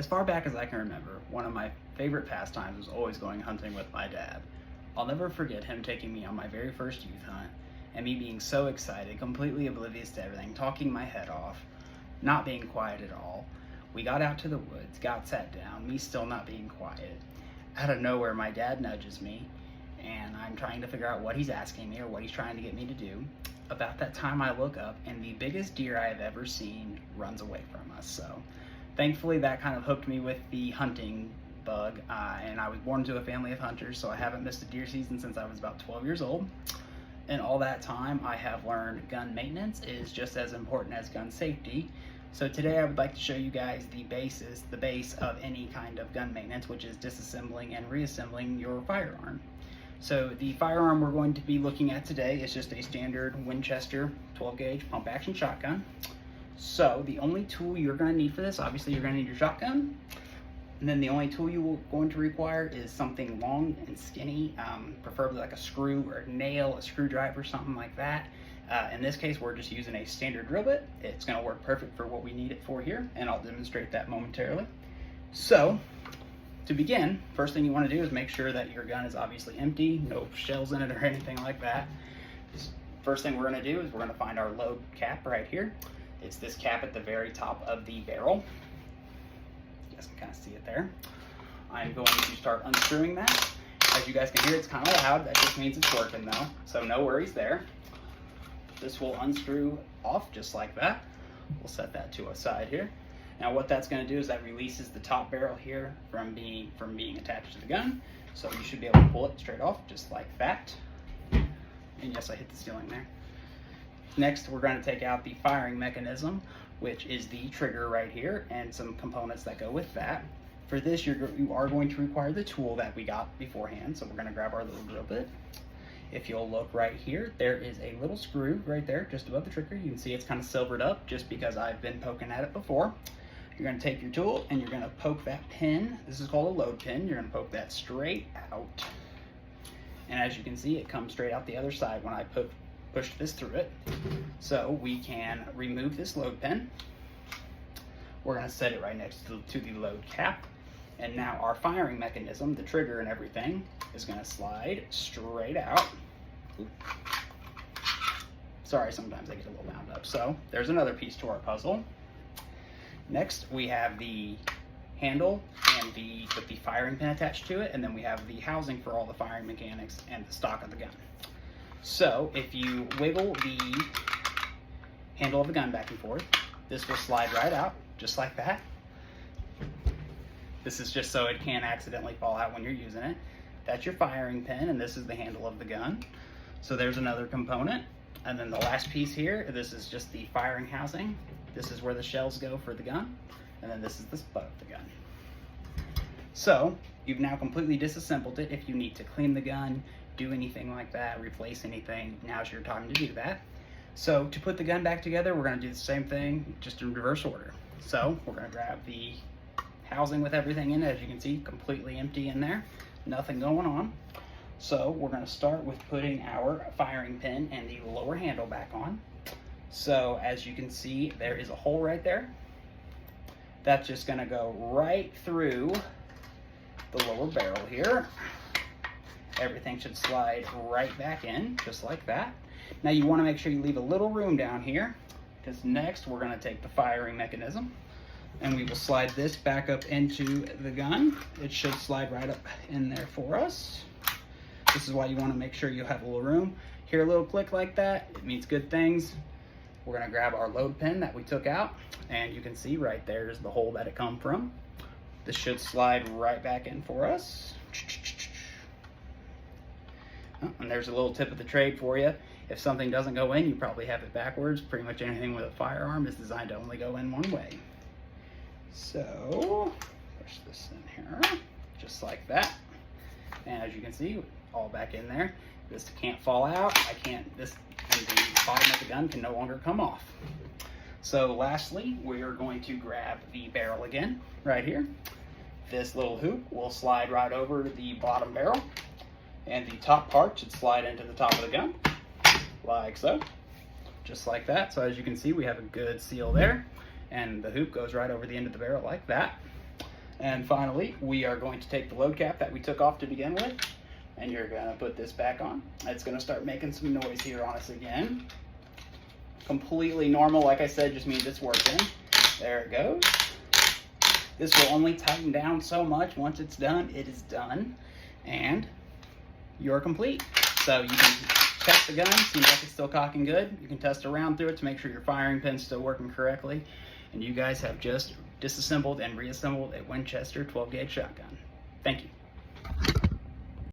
As far back as I can remember, one of my favorite pastimes was always going hunting with my dad. I'll never forget him taking me on my very first youth hunt, and me being so excited, completely oblivious to everything, talking my head off, not being quiet at all. We got out to the woods, got sat down, me still not being quiet. Out of nowhere, my dad nudges me, and I'm trying to figure out what he's asking me or what he's trying to get me to do. About that time, I look up, and the biggest deer I have ever seen runs away from us. So thankfully, that kind of hooked me with the hunting bug, and I was born into a family of hunters, so I haven't missed a deer season since I was about 12 years old. And all that time, I have learned gun maintenance is just as important as gun safety. So today I would like to show you guys the base of any kind of gun maintenance, which is disassembling and reassembling your firearm. So the firearm we're going to be looking at today is just a standard Winchester 12 gauge pump action shotgun. So the only tool you're going to need for this, obviously you're going to need your shotgun, and then the only tool you're going to require is something long and skinny, preferably like a screw or a nail, a screwdriver, something like that. In this case, we're just using a standard drill bit. It's going to work perfect for what we need it for here, and I'll demonstrate that momentarily. So to begin, first thing you want to do is make sure that your gun is obviously empty, no shells in it or anything like that. First thing we're going to do is we're going to find our load cap right here. It's this cap at the very top of the barrel. You guys can kind of see it there. I'm going to start unscrewing that. As you guys can hear, it's kind of loud. That just means it's working though, so no worries there. This will unscrew off just like that. We'll set that to a side here. Now what that's going to do is that releases the top barrel here from being attached to the gun. So you should be able to pull it straight off just like that. And yes, I hit the ceiling there. Next, we're going to take out the firing mechanism, which is the trigger right here, and some components that go with that. For this, you are going to require the tool that we got beforehand, so we're going to grab our little drill bit. If you'll look right here, there is a little screw right there just above the trigger. You can see it's kind of silvered up just because I've been poking at it before. You're going to take your tool and you're going to poke that pin. This is called a load pin. You're going to poke that straight out. And as you can see, it comes straight out the other side when I push this through it. So we can remove this load pin. We're going to set it right next to the load cap. And now our firing mechanism, the trigger and everything, is going to slide straight out. Ooh. Sorry, sometimes I get a little wound up. So there's another piece to our puzzle. Next, we have the handle and with the firing pin attached to it, and then we have the housing for all the firing mechanics and the stock of the gun. So if you wiggle the handle of the gun back and forth, this will slide right out, just like that. This is just so it can't accidentally fall out when you're using it. That's your firing pin, and this is the handle of the gun. So there's another component. And then the last piece here, this is just the firing housing. This is where the shells go for the gun. And then this is the butt of the gun. So you've now completely disassembled it. If you need to clean the gun, do anything like that, replace anything, now's your time to do that. So to put the gun back together, we're going to do the same thing, just in reverse order. So we're going to grab the housing with everything in it. As you can see, completely empty in there, nothing going on. So we're going to start with putting our firing pin and the lower handle back on. So as you can see, there is a hole right there. That's just going to go right through the lower barrel here. Everything should slide right back in, just like that. Now you want to make sure you leave a little room down here, because next we're going to take the firing mechanism and we will slide this back up into the gun. It should slide right up in there for us. This is why you want to make sure you have a little room. Hear a little click like that, it means good things. We're going to grab our load pin that we took out, and you can see right there is the hole that it come from. This should slide right back in for us. Oh, and there's a little tip of the trade for you. If something doesn't go in, you probably have it backwards. Pretty much anything with a firearm is designed to only go in one way. So push this in here, just like that. And as you can see, all back in there. This can't fall out. And the bottom of the gun can no longer come off. So lastly, we are going to grab the barrel again, right here. This little hoop will slide right over the bottom barrel, and the top part should slide into the top of the gun, like so, just like that. So as you can see, we have a good seal there, and the hoop goes right over the end of the barrel like that. And finally, we are going to take the load cap that we took off to begin with, and you're going to put this back on. It's going to start making some noise here on us again. Completely normal, like I said, just means it's working. There it goes. This will only tighten down so much. Once it's done, it is done. And you're complete. So you can check the gun, seems like it's still cocking good. You can test around through it to make sure your firing pin's still working correctly. And you guys have just disassembled and reassembled a Winchester 12 gauge shotgun. Thank you.